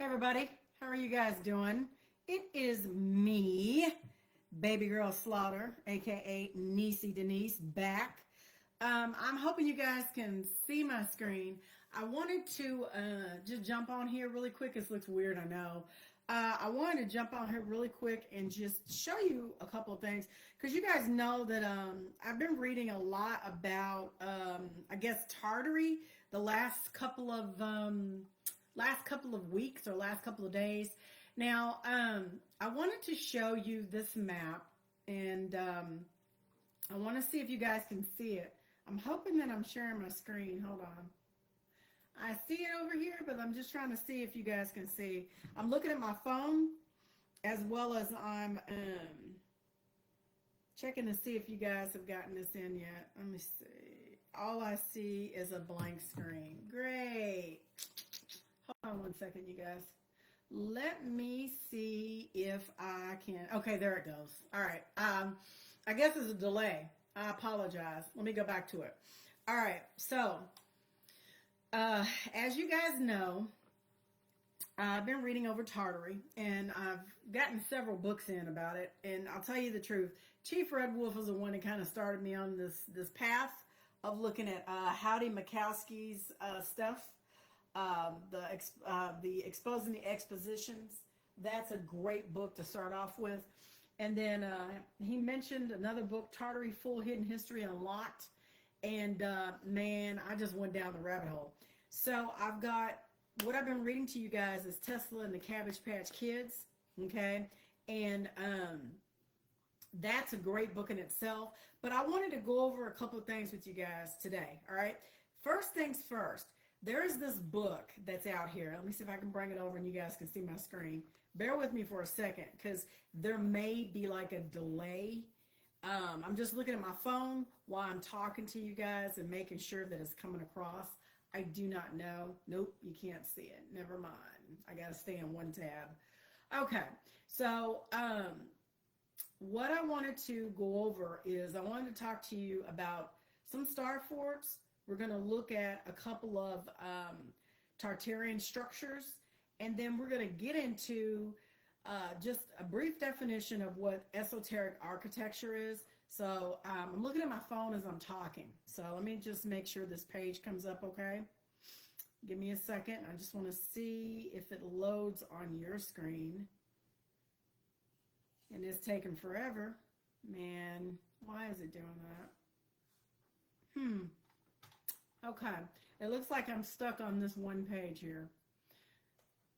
Hey everybody, how are you guys doing? It is me, Baby Girl Slaughter, aka Niecy Denise, back. I'm hoping you guys can see my screen. I wanted to just jump on here really quick. This looks weird, I know. I wanted to jump on here really quick and just show you a couple of things because you guys know that I've been reading a lot about, I guess, Tartary the last couple of weeks or last couple of days. Now, I wanted to show you this map, and I want to see if you guys can see it. I'm hoping that I'm sharing my screen. Hold on. I see it over here, but I'm just trying to see if you guys can see. I'm looking at my phone as well as I'm checking to see if you guys have gotten this in yet. Let me see. All I see is a blank screen. Great. Hold on one second, you guys. Let me see if I can. Okay, there it goes. All right. I guess there's a delay. I apologize. Let me go back to it. All right. So, as you guys know, I've been reading over Tartary, and I've gotten several books in about it. And I'll tell you the truth, Chief Red Wolf was the one that kind of started me on this path of looking at Howdy Mikowski's stuff. The Exposing the Expositions. That's a great book to start off with. And then he mentioned another book, Tartary Full Hidden History Unlocked. And man, I just went down the rabbit hole. So I've got what I've been reading to you guys is Tesla and the Cabbage Patch Kids. Okay. And that's a great book in itself. But I wanted to go over a couple of things with you guys today. All right. First things first. There is this book that's out here. Let me see if I can bring it over and you guys can see my screen. Bear with me for a second because there may be like a delay. I'm just looking at my phone while I'm talking to you guys and making sure that it's coming across. I do not know. Nope, you can't see it. Never mind. I got to stay in one tab. Okay, so what I wanted to go over is I wanted to talk to you about some star forts. We're going to look at a couple of Tartarian structures, and then we're going to get into just a brief definition of what esoteric architecture is. So I'm looking at my phone as I'm talking. So let me just make sure this page comes up okay. Give me a second. I just want to see if it loads on your screen. And it's taking forever. Man, why is it doing that? Okay, it looks like I'm stuck on this one page here.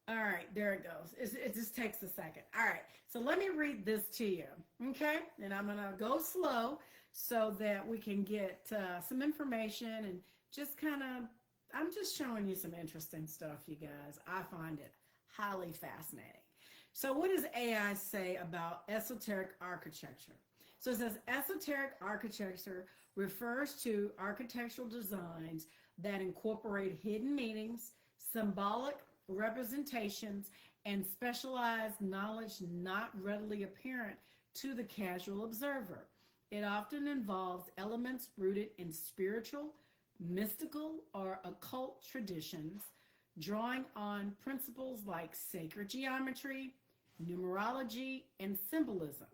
All right, there it goes. It just takes a second. All right, so let me read this to you, okay? And I'm gonna go slow so that we can get some information and just kind of, I'm just showing you some interesting stuff, you guys. I find it highly fascinating. So what does AI say about esoteric architecture? So it says esoteric architecture refers to architectural designs that incorporate hidden meanings, symbolic representations, and specialized knowledge not readily apparent to the casual observer. It often involves elements rooted in spiritual, mystical, or occult traditions, drawing on principles like sacred geometry, numerology, and symbolism.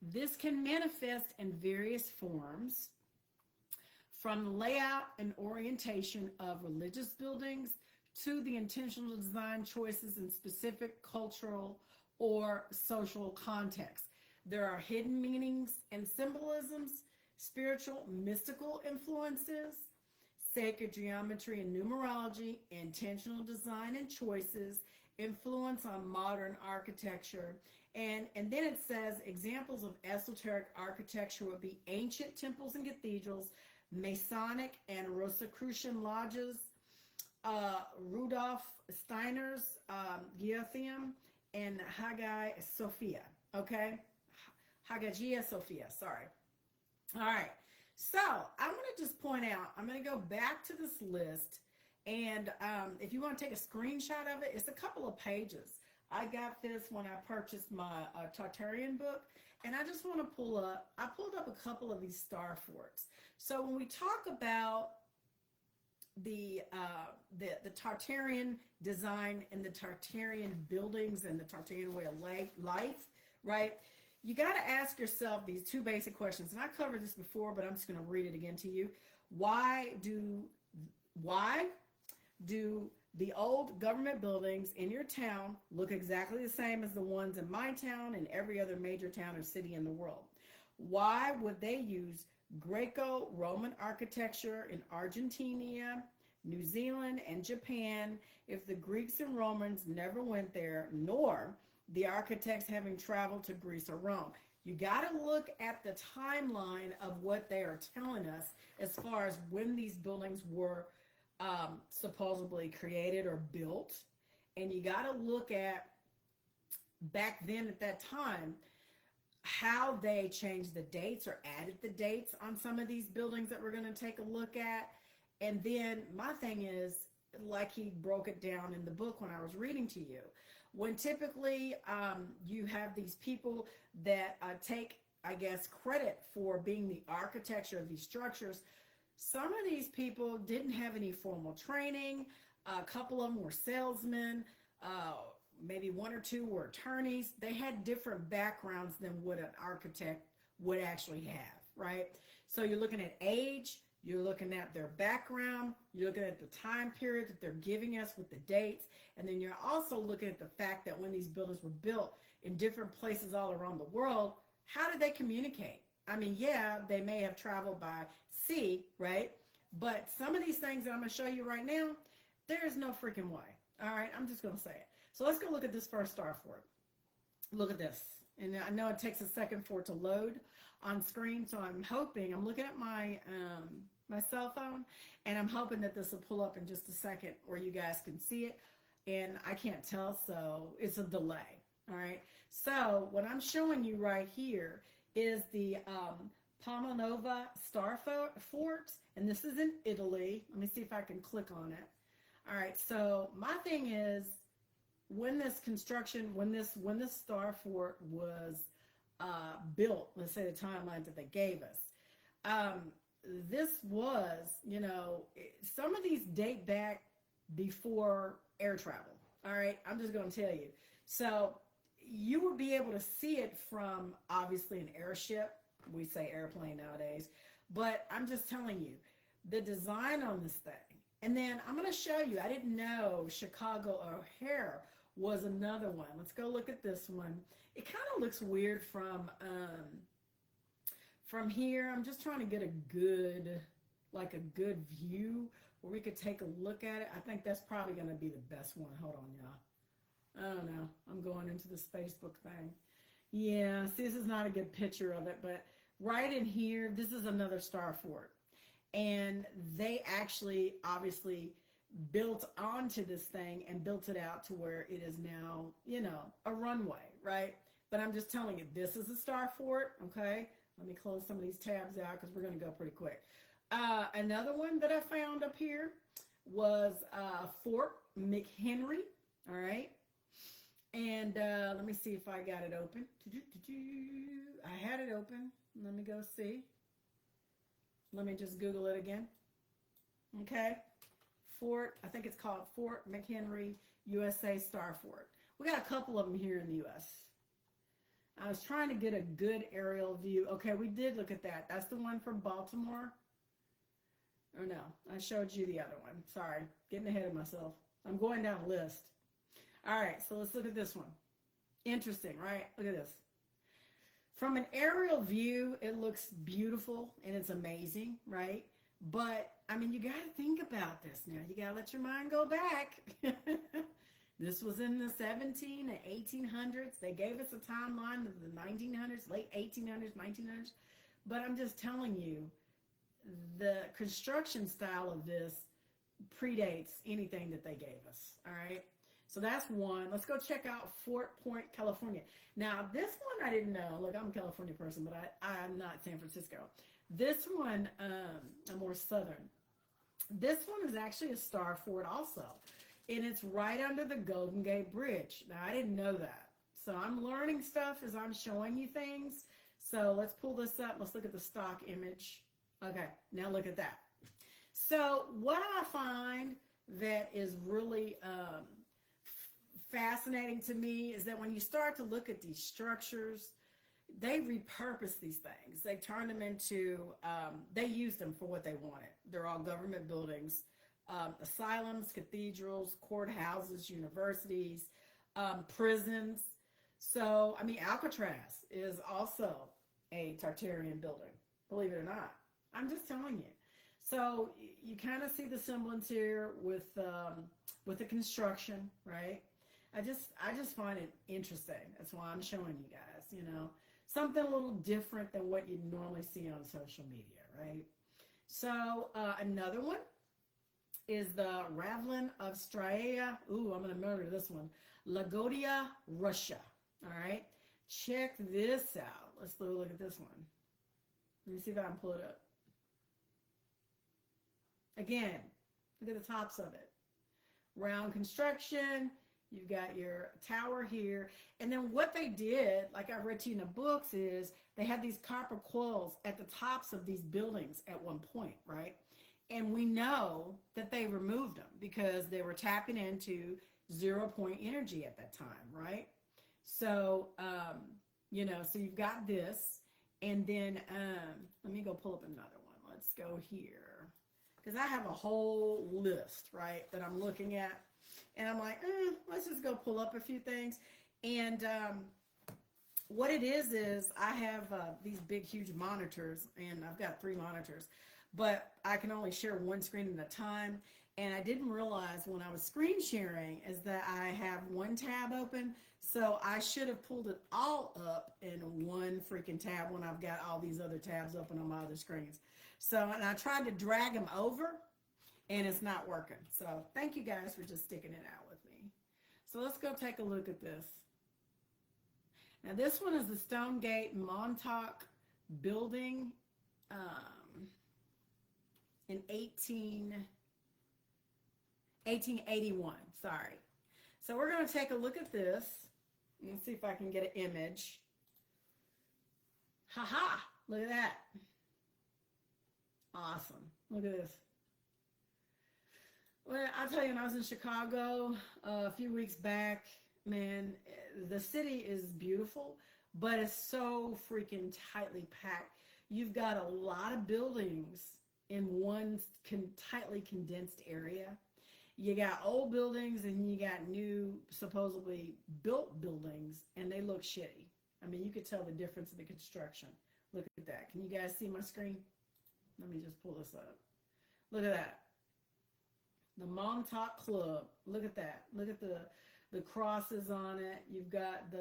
This can manifest in various forms, from the layout and orientation of religious buildings to the intentional design choices in specific cultural or social contexts. There are hidden meanings and symbolisms, spiritual, mystical influences, sacred geometry and numerology, intentional design and choices, influence on modern architecture. And then it says examples of esoteric architecture would be ancient temples and cathedrals, Masonic and Rosicrucian lodges, Rudolf Steiner's Geotheum, and Hagia Sophia. Okay? Hagia Sophia, sorry. All right. So I'm going to just point out, I'm going to go back to this list. And if you want to take a screenshot of it, it's a couple of pages. I got this when I purchased my Tartarian book, and I just want to I pulled up a couple of these star forts. So when we talk about the Tartarian design and the Tartarian buildings and the Tartarian way of life, right? You got to ask yourself these two basic questions. And I covered this before, but I'm just going to read it again to you. Why do the old government buildings in your town look exactly the same as the ones in my town and every other major town or city in the world? Why would they use Greco-Roman architecture in Argentina, New Zealand, and Japan if the Greeks and Romans never went there, nor the architects having traveled to Greece or Rome? You got to look at the timeline of what they are telling us as far as when these buildings were supposedly created or built. And you got to look at back then at that time how they changed the dates or added the dates on some of these buildings that we're going to take a look at. And then my thing is, like he broke it down in the book when I was reading to you, when typically you have these people that take, I guess, credit for being the architecture of these structures. Some of these people didn't have any formal training. A couple of them were salesmen. Maybe one or two were attorneys. They had different backgrounds than what an architect would actually have, right? So you're looking at age, you're looking at their background, you're looking at the time period that they're giving us with the dates, and then you're also looking at the fact that when these buildings were built in different places all around the world, how did they communicate? I mean, yeah, they may have traveled by sea, right? But some of these things that I'm going to show you right now, there is no freaking way. All right, I'm just going to say it. So let's go look at this first star fort. Look at this. And I know it takes a second for it to load on screen, so I'm looking at my my cell phone, and I'm hoping that this will pull up in just a second where you guys can see it. And I can't tell, so it's a delay. All right. So what I'm showing you right here is the Pomonova Star Fort, and this is in Italy. Let me see if I can click on it. All right. So my thing is, when this Star Fort was built, let's say the timeline that they gave us, this was, some of these date back before air travel. All right, I'm just going to tell you. So you would be able to see it from obviously an airship. We say airplane nowadays, but I'm just telling you the design on this thing. And then I'm going to show you, I didn't know Chicago O'Hare was another one. Let's go look at this one. It kind of looks weird from here. I'm just trying to get a good view where we could take a look at it. I think that's probably going to be the best one. Hold on, y'all. I don't know. I'm going into this Facebook thing. Yeah, see, this is not a good picture of it, but right in here, this is another Star Fort. And they actually, obviously, built onto this thing and built it out to where it is now, a runway, right? But I'm just telling you, this is a Star Fort, okay? Let me close some of these tabs out because we're going to go pretty quick. Another one that I found up here was Fort McHenry, all right? And let me see if I got it open. I had it open. Let me go see. Let me just Google it again. Okay. I think it's called Fort McHenry, USA Star Fort. We got a couple of them here in the U.S. I was trying to get a good aerial view. Okay, we did look at that. That's the one from Baltimore. Or no, I showed you the other one. Sorry, getting ahead of myself. I'm going down a list. All right, so let's look at this one. Interesting, right? Look at this. From an aerial view, it looks beautiful and it's amazing, right? But, I mean, you got to think about this now. You got to let your mind go back. This was in the 17 and 1800s. They gave us a timeline of the 1900s, late 1800s, 1900s. But I'm just telling you, the construction style of this predates anything that they gave us, all right? So that's one. Let's go check out Fort Point, California. Now, this one I didn't know. Look, I'm a California person, but I'm not San Francisco. This one, I'm more southern. This one is actually a Star Fort also. And it's right under the Golden Gate Bridge. Now, I didn't know that. So I'm learning stuff as I'm showing you things. So let's pull this up. Let's look at the stock image. Okay, now look at that. So what I find that is really fascinating to me is that when you start to look at these structures, they repurpose these things. They turn them into, they use them for what they wanted. They're all government buildings, asylums, cathedrals, courthouses, universities, prisons. So, I mean, Alcatraz is also a Tartarian building, believe it or not. I'm just telling you. So you kind of see the semblance here with the construction, right? I just find it interesting. That's why I'm showing you guys, something a little different than what you normally see on social media, right? So another one is the Ravlin of Straea. Ooh, I'm going to murder this one. Lagodia, Russia. All right. Check this out. Let's look at this one. Let me see if I can pull it up. Again, look at the tops of it. Round construction. You've got your tower here. And then what they did, like I read to you in the books, is they had these copper coils at the tops of these buildings at one point, right? And we know that they removed them because they were tapping into 0 point energy at that time, right? So, so you've got this. And then let me go pull up another one. Let's go here. Because I have a whole list, right, that I'm looking at. And I'm like, let's just go pull up a few things. And what it is I have these big, huge monitors, and I've got 3 monitors, but I can only share one screen at a time. And I didn't realize when I was screen sharing is that I have one tab open. So I should have pulled it all up in one freaking tab when I've got all these other tabs open on my other screens. So, and I tried to drag them over, and it's not working. So thank you guys for just sticking it out with me. So let's go take a look at this. Now this one is the Stonegate Montauk building in 1881. Sorry. So we're going to take a look at this. Let's see if I can get an image. Ha! Look at that. Awesome. Look at this. Well, I'll tell you, when I was in Chicago a few weeks back, man, the city is beautiful, but it's so freaking tightly packed. You've got a lot of buildings in one tightly condensed area. You got old buildings and you got new, supposedly built buildings, and they look shitty. I mean, you could tell the difference in the construction. Look at that. Can you guys see my screen? Let me just pull this up. Look at that. The Montauk Club. Look at that. Look at the crosses on it. You've got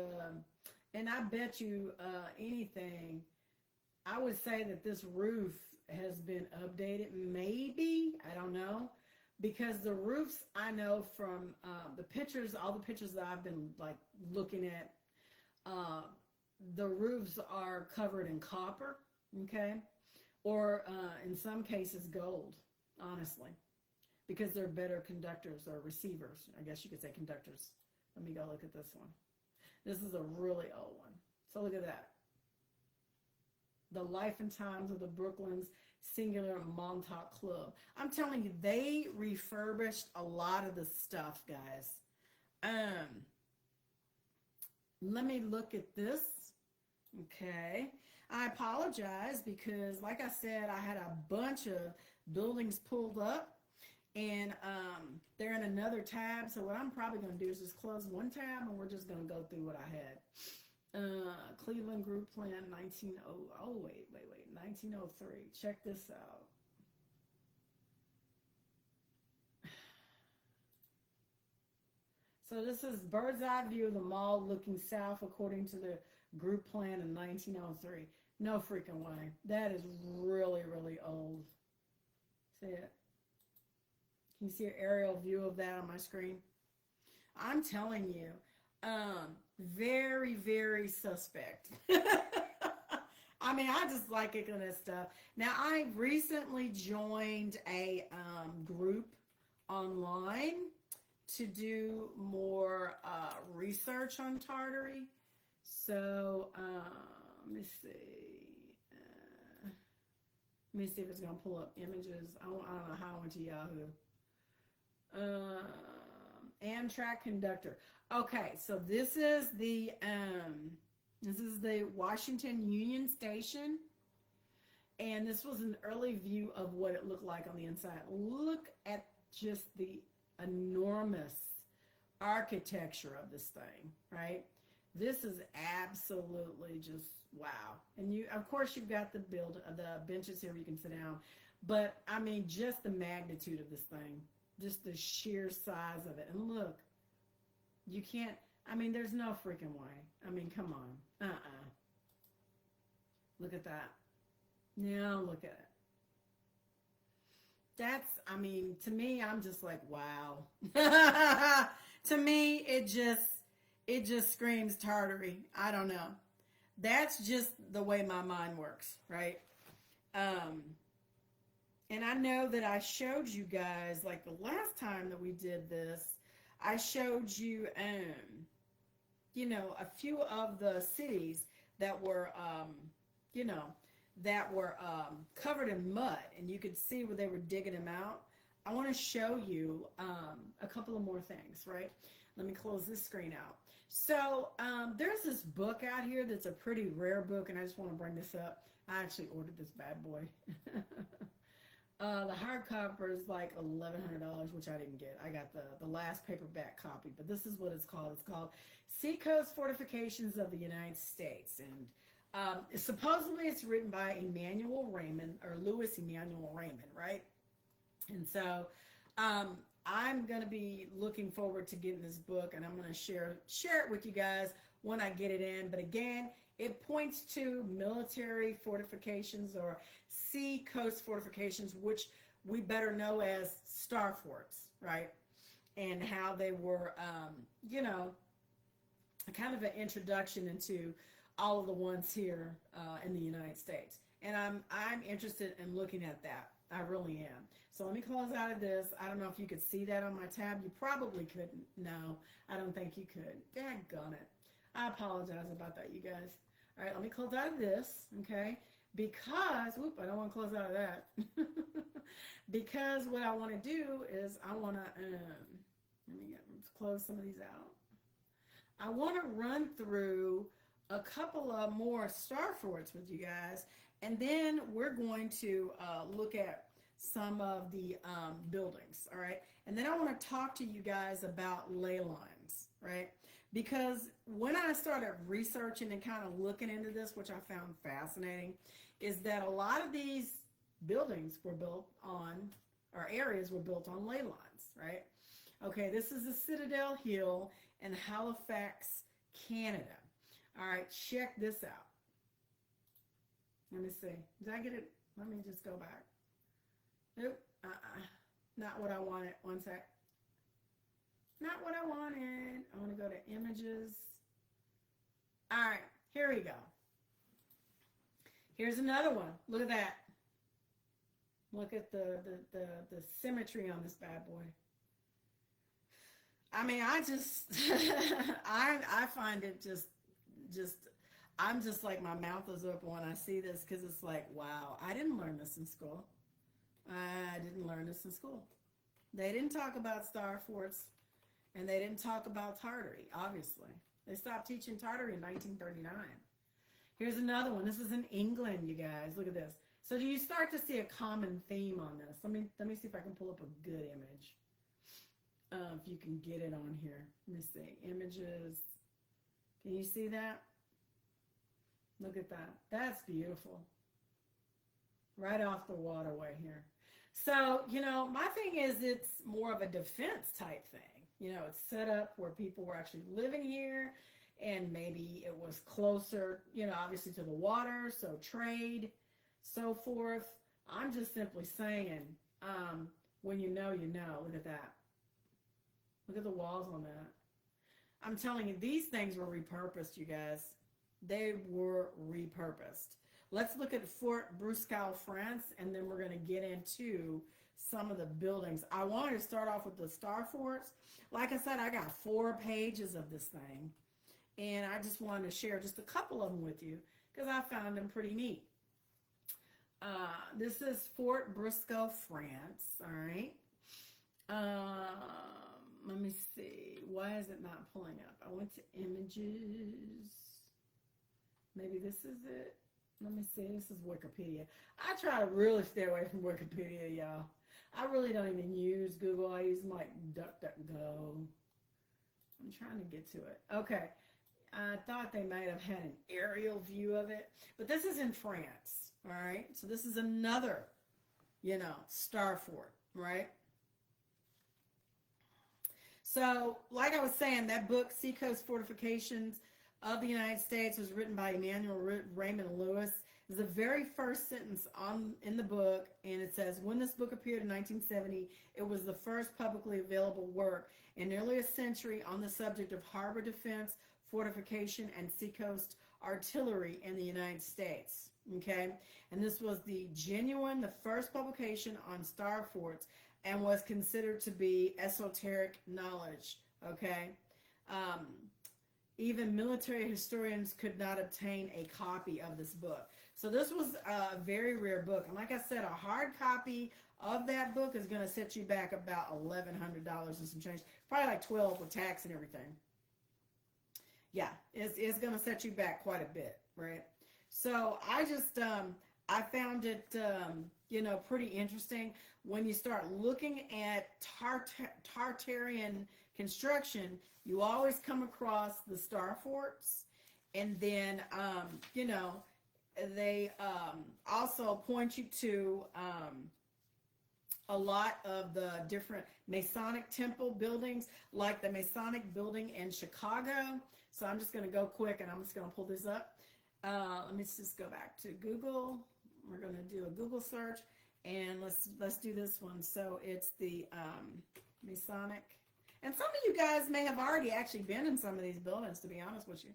and I bet you anything, I would say that this roof has been updated. Maybe, I don't know. Because the roofs, I know from the pictures, all the pictures that I've been like looking at, the roofs are covered in copper, okay? Or in some cases gold, honestly. Because they're better conductors or receivers. I guess you could say conductors. Let me go look at this one. This is a really old one. So look at that. The Life and Times of the Brooklyn's Singular Montauk Club. I'm telling you, they refurbished a lot of the stuff, guys. Let me look at this. Okay. I apologize because, like I said, I had a bunch of buildings pulled up. And they're in another tab. So what I'm probably going to do is just close one tab, and we're just going to go through what I had. Cleveland Group Plan 1903. Check this out. So this is bird's eye view of the mall looking south according to the group plan in 1903. No freaking way. That is really, really old. See it? Can you see an aerial view of that on my screen? I'm telling you, very, very suspect. I mean, I just like it kind of stuff. Now, I recently joined a group online to do more research on Tartary. So, let me see. Let me see if it's going to pull up images. I don't know how I went to Yahoo. Amtrak conductor. Okay, so this is the Washington Union Station, and this was an early view of what it looked like on the inside. Look at just the enormous architecture of this thing, right? This is absolutely just wow. And you, of course, you've got the benches here where you can sit down, but I mean, just the magnitude of this thing, just the sheer size of it. And look, you can't. I mean, there's no freaking way. I mean, come on. Look at that. Now look at it. That's, I mean, to me, I'm just like, wow. To me, it just screams Tartary. I don't know. That's just the way my mind works, right? And I know that I showed you guys, like the last time that we did this, I showed you, a few of the cities that were, covered in mud, and you could see where they were digging them out. I want to show you a couple of more things, right? Let me close this screen out. So there's this book out here that's a pretty rare book, and I just want to bring this up. I actually ordered this bad boy. The hardcover is like $1,100, which I didn't get. I got the last paperback copy, but this is what it's called. It's called Seacoast Fortifications of the United States, and supposedly it's written by Emanuel Raymond, or Louis Emanuel Raymond, right? And so I'm going to be looking forward to getting this book, and I'm going to share it with you guys when I get it in. But again, it points to military fortifications or sea coast fortifications, which we better know as star forts, right? And how they were, kind of an introduction into all of the ones here in the United States. And I'm interested in looking at that. I really am. So let me close out of this. I don't know if you could see that on my tab. You probably couldn't. No, I don't think you could. Daggone it. I apologize about that, you guys. All right, let me close out of this, okay? Because, I don't want to close out of that. Because what I want to do is I want to, let's close some of these out. I want to run through a couple of more star forts with you guys, and then we're going to look at some of the buildings, all right? And then I want to talk to you guys about ley lines, right? Because when I started researching and kind of looking into this, which I found fascinating, is that a lot of these buildings were built on, or areas were built on ley lines, right? Okay, this is the Citadel Hill in Halifax, Canada. All right, check this out. Let me see. Did I get it? Let me just go back. Nope. Not what I wanted. One sec. Not what I wanted. I want to go to images. All right, here we go. Here's another one. Look at that. Look at the symmetry on this bad boy. I mean, I just I find it just I'm just like, my mouth is open when I see this, because it's like, wow, I didn't learn this in school. I didn't learn this in school. They didn't talk about star forts, and they didn't talk about Tartary, obviously. They stopped teaching Tartary in 1939. Here's another one. This is in England, you guys. Look at this. So do you start to see a common theme on this? Let me see if I can pull up a good image. If you can get it on here. Let me see. Images. Can you see that? Look at that. That's beautiful. Right off the waterway here. So, my thing is, it's more of a defense type thing. It's set up where people were actually living here, and maybe it was closer, obviously to the water, so trade, so forth. I'm just simply saying, when you know, you know. Look at that. Look at the walls on that. I'm telling you, these things were repurposed, you guys. They were repurposed. Let's look at Fort Bruscal, France, and then we're going to get into some of the buildings. I wanted to start off with the star forts. Like I said, I got 4 pages of this thing, and I just wanted to share just a couple of them with you because I found them pretty neat. This is Fort Briscoe, France. All right. Let me see. Why is it not pulling up? I went to images. Maybe this is it. Let me see. This is Wikipedia. I try to really stay away from Wikipedia, y'all. I really don't even use Google. I use like DuckDuckGo. I'm trying to get to it. Okay. I thought they might have had an aerial view of it. But this is in France. All right. So this is another, star fort, right? So, like I was saying, that book, Seacoast Fortifications of the United States, was written by Emmanuel Raymond Lewis. It's the very first sentence in the book, and it says, when this book appeared in 1970, it was the first publicly available work in nearly a century on the subject of harbor defense, fortification, and seacoast artillery in the United States. Okay? And this was the first publication on star forts, and was considered to be esoteric knowledge, okay? Even military historians could not obtain a copy of this book. So this was a very rare book. And like I said, a hard copy of that book is going to set you back about $1,100 and some change. Probably like $1,200 with tax and everything. Yeah, it's going to set you back quite a bit, right? So I just, I found it, pretty interesting. When you start looking at Tartarian construction, you always come across the star forts, and then they also point you to a lot of the different Masonic temple buildings, like the Masonic building in Chicago. So I'm just going to go quick, and I'm just going to pull this up. Let me just go back to Google. We're going to do a Google search. And let's do this one. So it's the Masonic. And some of you guys may have already actually been in some of these buildings, to be honest with you.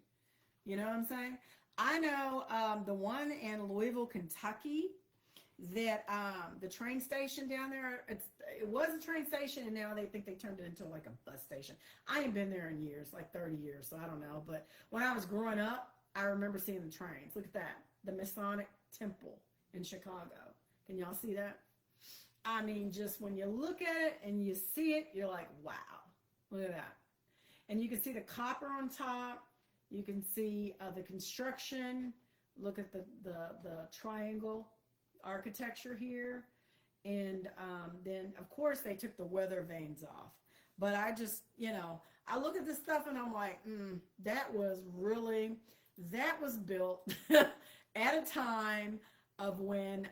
You know what I'm saying? I know the one in Louisville, Kentucky, that the train station down there, it was a train station, and now they think they turned it into like a bus station. I ain't been there in years, like 30 years, so I don't know. But when I was growing up, I remember seeing the trains. Look at that. The Masonic Temple in Chicago. Can y'all see that? I mean, just when you look at it and you see it, you're like, wow, look at that. And you can see the copper on top. You can see the construction. Look at the triangle architecture here. And then, of course, they took the weather vanes off. But I just, I look at this stuff and I'm like, that was built at a time of when,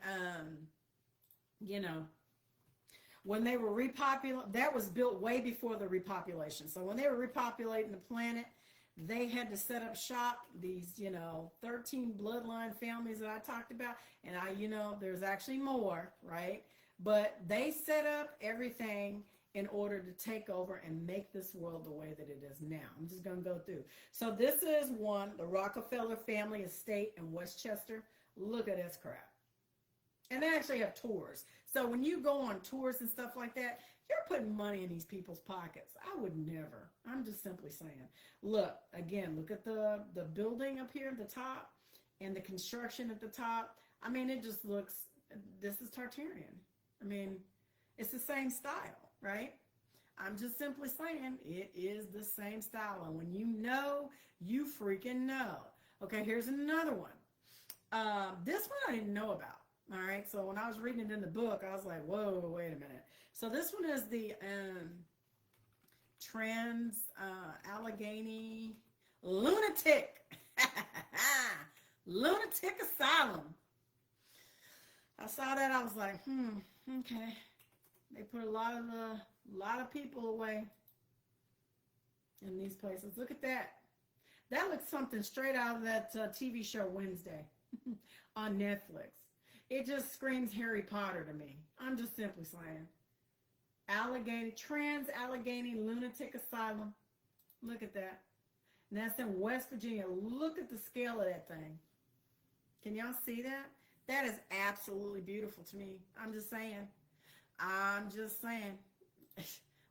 when they were repopulating. That was built way before the repopulation. So when they were repopulating the planet, they had to set up shop, these, 13 bloodline families that I talked about. And there's actually more, right? But they set up everything in order to take over and make this world the way that it is now. I'm just going to go through. So this is one, the Rockefeller Family Estate in Westchester. Look at this crap. And they actually have tours. So when you go on tours and stuff like that, you're putting money in these people's pockets. I would never. I'm just simply saying. Look, again, look at the building up here at the top and the construction at the top. I mean, it just looks, this is Tartarian. I mean, it's the same style, right? I'm just simply saying it is the same style. And when you know, you freaking know. Okay, here's another one. This one I didn't know about. All right, so when I was reading it in the book, I was like, whoa, wait a minute. So this one is the Allegheny Lunatic Lunatic Asylum. I saw that, I was like, okay. They put a lot of people away in these places. Look at that. That looks something straight out of that TV show Wednesday on Netflix. It just screams Harry Potter to me. I'm just simply saying. Allegheny Lunatic Asylum. Look at that. And that's in West Virginia. Look at the scale of that thing. Can y'all see that? That is absolutely beautiful to me. I'm just saying.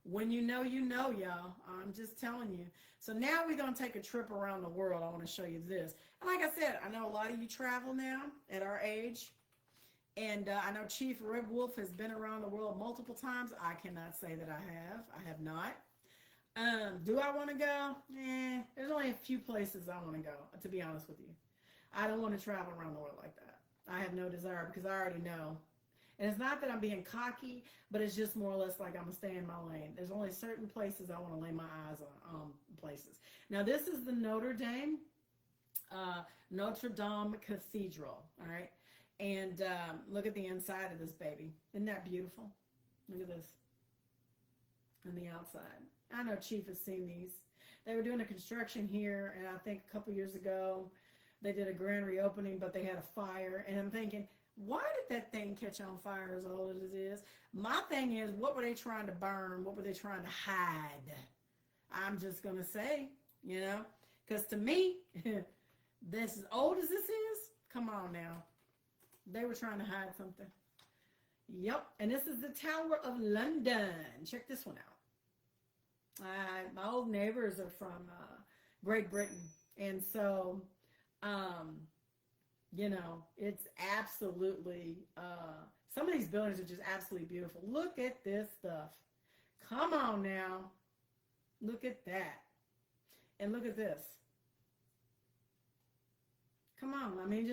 When you know, y'all. I'm just telling you. So now we're going to take a trip around the world. I want to show you this. And like I said, I know a lot of you travel now at our age. And I know Chief Red Wolf has been around the world multiple times. I cannot say that I have. I have not. Do I want to go? There's only a few places I want to go, to be honest with you. I don't want to travel around the world like that. I have no desire because I already know. And it's not that I'm being cocky, but it's just more or less like I'm going to stay in my lane. There's only certain places I want to lay my eyes on, places. Now, this is the Notre Dame, Notre Dame Cathedral, all right? And look at the inside of this baby. Isn't that beautiful? Look at this on the outside. I know Chief has seen these. They were doing a construction here, and I think a couple years ago, they did a grand reopening, but they had a fire. And I'm thinking, why did that thing catch on fire as old as it is? My thing is, what were they trying to burn? What were they trying to hide? I'm just going to say, because to me, this as old as this is, come on now. They were trying to hide something. Yep, and this is the Tower of London. Check this one out. My old neighbors are from Great Britain, and so, it's absolutely, some of these buildings are just absolutely beautiful. Look at this stuff. Come on now. Look at that. And look at this. Come on. I mean,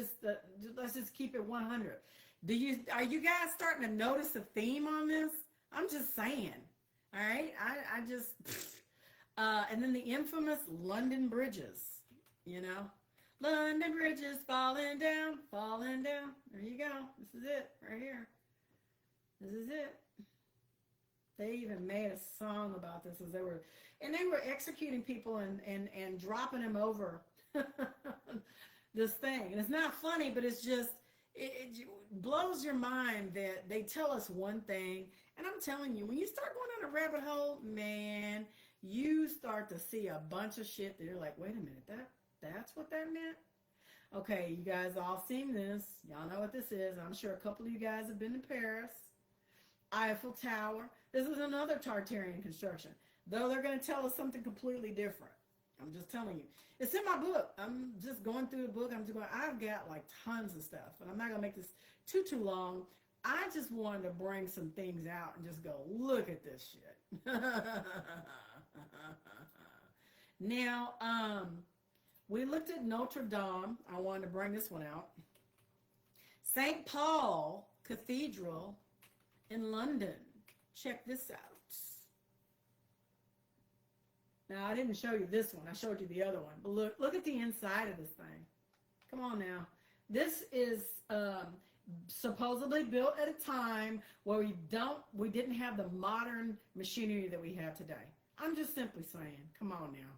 let's just keep it 100. Are you guys starting to notice a theme on this? I'm just saying. All right. I just, and then the infamous London bridges, London bridges falling down, falling down. There you go. This is it right here. This is it. They even made a song about this as they were executing people and dropping them over this thing. And it's not funny, but it's just, it blows your mind that they tell us one thing. And I'm telling you, when you start going on a rabbit hole, man, you start to see a bunch of shit that you're like, wait a minute, that's what that meant? Okay, you guys all seen this. Y'all know what this is. I'm sure a couple of you guys have been to Paris. Eiffel Tower. This is another Tartarian construction. Though they're going to tell us something completely different. I'm just telling you. It's in my book. I'm just going through the book. I've got like tons of stuff. But I'm not going to make this too long. I just wanted to bring some things out and just go, look at this shit. Now, we looked at Notre Dame. I wanted to bring this one out. St. Paul Cathedral in London. Check this out. Now, I didn't show you this one. I showed you the other one. But look at the inside of this thing. Come on now. This is supposedly built at a time where we didn't have the modern machinery that we have today. I'm just simply saying, come on now.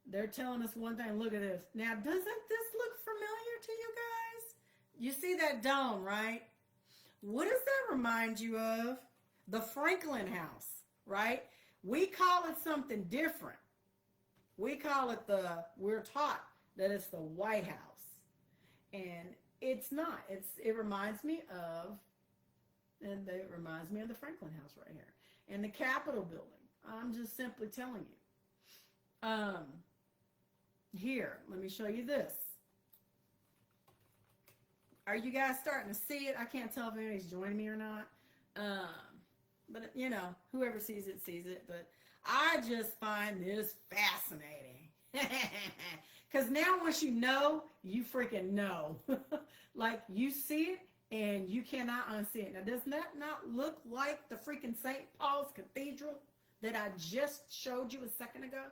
They're telling us one thing. Look at this. Now, doesn't this look familiar to you guys? You see that dome, right? What does that remind you of? The Franklin House, right? We call it something different. We're taught that it's the White House. And it's not. It reminds me of the Franklin House right here. And the Capitol building. I'm just simply telling you. Here, let me show you this. Are you guys starting to see it? I can't tell if anybody's joining me or not. But, whoever sees it, sees it. But I just find this fascinating. Because now once you know, you freaking know. Like, you see it, and you cannot unsee it. Now, does that not look like the freaking St. Paul's Cathedral that I just showed you a second ago?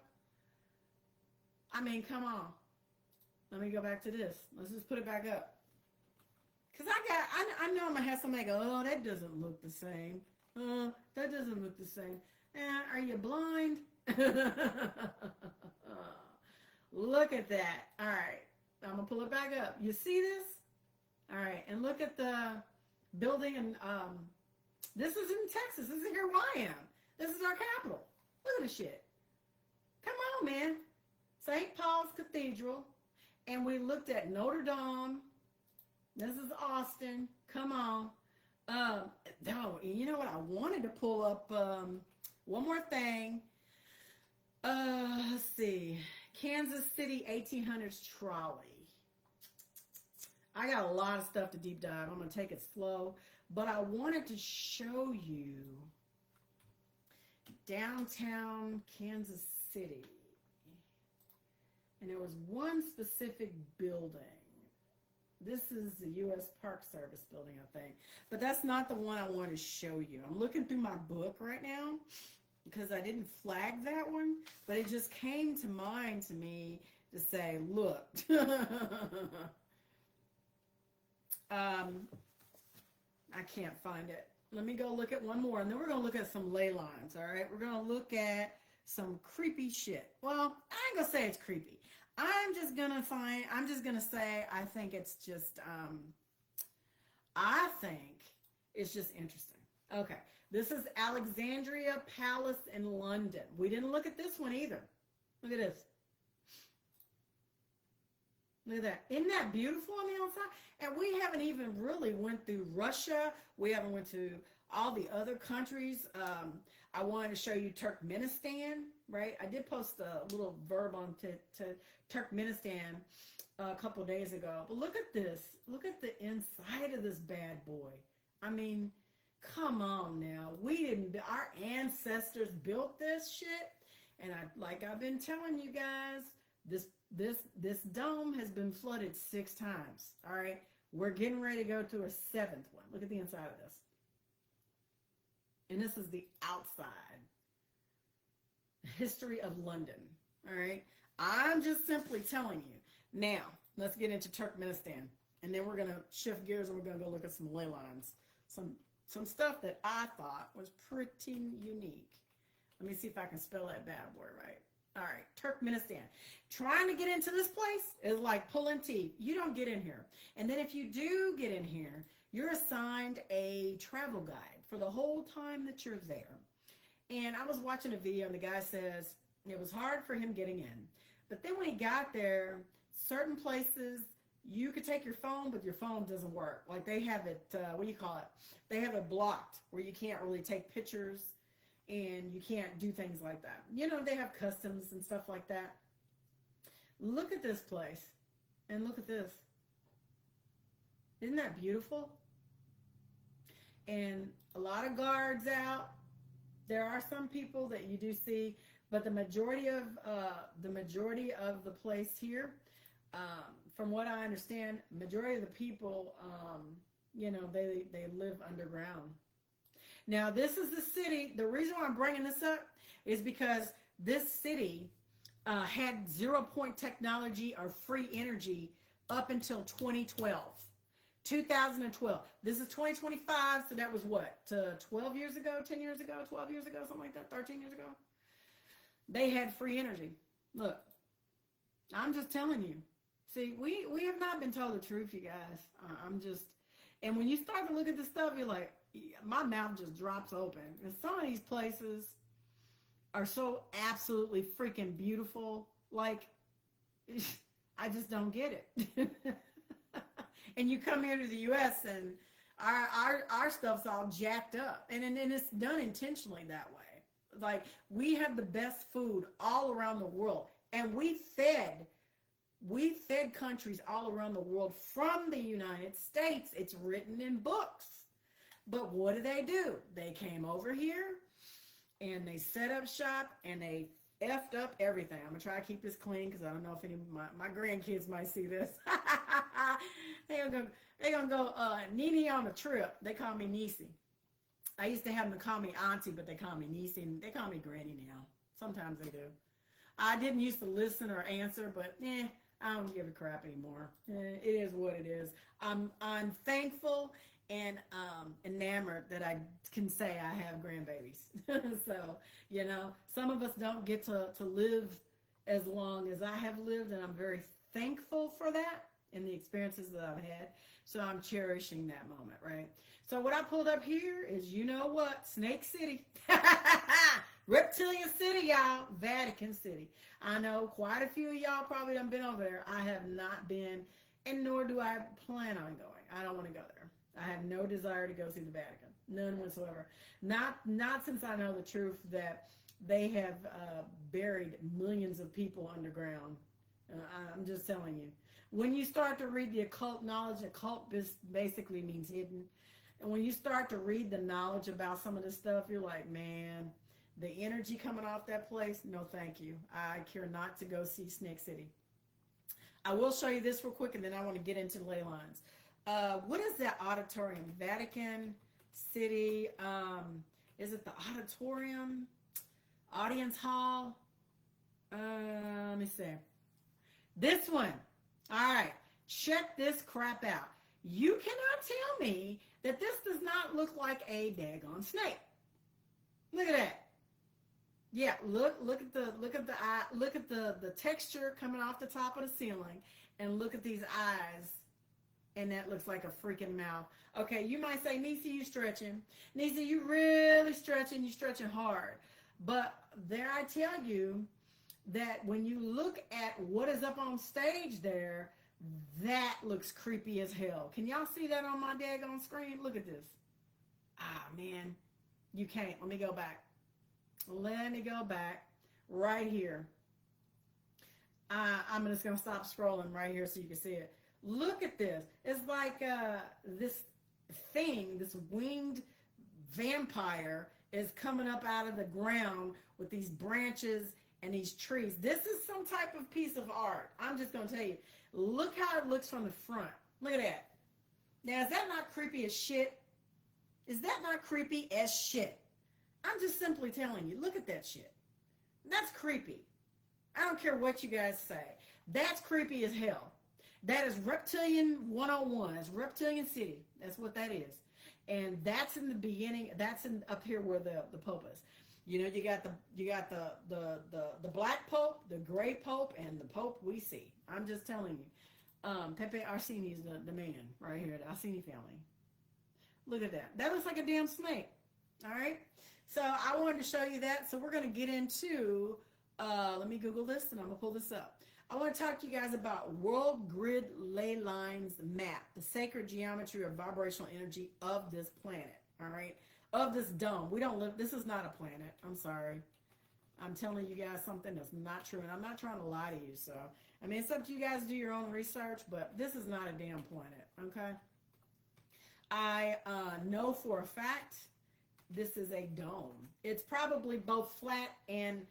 I mean, come on. Let me go back to this. Let's just put it back up. Because I know I'm going to have somebody go, oh, that doesn't look the same. That doesn't look the same. Are you blind? Look at that. All right. I'm going to pull it back up. You see this? All right. And look at the building. And this is in Texas. This is here where I am. This is our capital. Look at this shit. Come on, man. St. Paul's Cathedral. And we looked at Notre Dame. This is Austin. Come on. You know what? I wanted to pull up one more thing. Let's see. Kansas City 1800s trolley. I got a lot of stuff to deep dive. I'm going to take it slow, but I wanted to show you downtown Kansas City. And there was one specific building. This is the U.S. Park Service building, I think. But that's not the one I want to show you. I'm looking through my book right now because I didn't flag that one, but it just came to mind to me to say, look. I can't find it. Let me go look at one more, and then we're going to look at some ley lines, all right? We're going to look at some creepy shit. Well, I ain't going to say it's creepy. I'm just going to say I think it's just, I think it's just interesting. Okay, this is Alexandria Palace in London. We didn't look at this one either. Look at this. Look at that. Isn't that beautiful on the outside? And we haven't even really went through Russia. We haven't went to all the other countries. I wanted to show you Turkmenistan, right? I did post a little verb on to Turkmenistan a couple days ago. But look at this. Look at the inside of this bad boy. I mean, come on now. Our ancestors built this shit. And like I've been telling you guys, this dome has been flooded 6 times. All right, we're getting ready to go to a 7th one. Look at the inside of this, and this is the outside. History of London. All right, I'm just simply telling you. Now let's get into Turkmenistan, and then we're gonna shift gears and we're gonna go look at some ley lines, some stuff that I thought was pretty unique. Let me see if I can spell that bad word right. All right, Turkmenistan. Trying to get into this place is like pulling teeth. You don't get in here. And then if you do get in here, you're assigned a travel guide for the whole time that you're there. And I was watching a video and the guy says it was hard for him getting in. But then when he got there, certain places you could take your phone, but your phone doesn't work. Like they have it, what do you call it? They have it blocked where you can't really take pictures. And you can't do things like that. You know, they have customs and stuff like that. Look at this place. And look at this. Isn't that beautiful? And a lot of guards out. There are some people that you do see, but the majority of the place here, from what I understand, majority of the people, you know, they live underground. Now, this is the city. The reason why I'm bringing this up is because this city had 0-point technology or free energy up until 2012. 2012. This is 2025, so that was what? 12 years ago, 10 years ago, 12 years ago, something like that, 13 years ago? They had free energy. Look, I'm just telling you. See, we have not been told the truth, you guys. And when you start to look at this stuff, you're like, my mouth just drops open. And some of these places are so absolutely freaking beautiful. Like, I just don't get it. And you come here to the U.S. and our stuff's all jacked up. And it's done intentionally that way. Like, we have the best food all around the world. And we fed countries all around the world from the United States. It's written in books. But what do? They came over here and they set up shop and they effed up everything. I'm going to try to keep this clean because I don't know if any of my grandkids might see this. They're going to go Nene on a trip. They call me Niecy. I used to have them call me Auntie, but they call me Niecy. And they call me Granny now. Sometimes they do. I didn't used to listen or answer, but I don't give a crap anymore. It is what it is. I'm thankful and enamored that I can say I have grandbabies. So, you know, some of us don't get to live as long as I have lived, and I'm very thankful for that and the experiences that I've had. So I'm cherishing that moment, right? So what I pulled up here is, you know what? Snake City. Reptilian City, y'all. Vatican City. I know quite a few of y'all probably done been over there. I have not been, and nor do I plan on going. I don't want to go there. I have no desire to go see the Vatican. None whatsoever. Not since I know the truth that they have buried millions of people underground. I'm just telling you. When you start to read the occult knowledge, occult basically means hidden. And when you start to read the knowledge about some of this stuff, you're like, man, the energy coming off that place, no thank you. I care not to go see Snake City. I will show you this real quick, and then I want to get into ley lines. What is that auditorium? Vatican City. Is it the auditorium? Audience hall? Let me see. This one. All right. Check this crap out. You cannot tell me that this does not look like a daggone snake. Look at that. Yeah, look at the texture coming off the top of the ceiling, and look at these eyes, and that looks like a freaking mouth. Okay, you might say, Nisa, you stretching. Nisa, you really stretching. You stretching hard. But there I tell you that when you look at what is up on stage there, that looks creepy as hell. Can y'all see that on my daggone screen? Look at this. Ah, man. You can't. Let me go back. Let me go back right here. I'm just going to stop scrolling right here so you can see it. Look at this. It's like this thing, this winged vampire is coming up out of the ground with these branches and these trees. This is some type of piece of art. I'm just going to tell you. Look how it looks from the front. Look at that. Now, is that not creepy as shit? Is that not creepy as shit? I'm just simply telling you, look at that shit. That's creepy. I don't care what you guys say. That's creepy as hell. That is Reptilian 101. It's Reptilian City. That's what that is. And that's in the beginning. That's in up here where the Pope is. You know, you got the black Pope, the gray Pope, and the Pope we see. I'm just telling you. Pepe Arsini is the man right here, the Arsini family. Look at that. That looks like a damn snake. All right. So I wanted to show you that. So we're going to get into, let me Google this and I'm going to pull this up. I want to talk to you guys about World Grid Ley Lines Map, the sacred geometry or vibrational energy of this planet. All right. Of this dome. We don't live, this is not a planet. I'm sorry. I'm telling you guys something that's not true. And I'm not trying to lie to you. So, I mean, it's up to you guys to do your own research, but this is not a damn planet. Okay. I know for a fact this is a dome. It's probably both flat and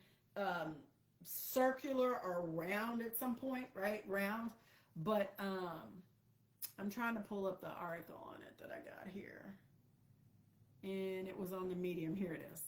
circular or round at some point, right? Round. But I'm trying to pull up the article on it that I got here. And it was on the Medium. Here it is.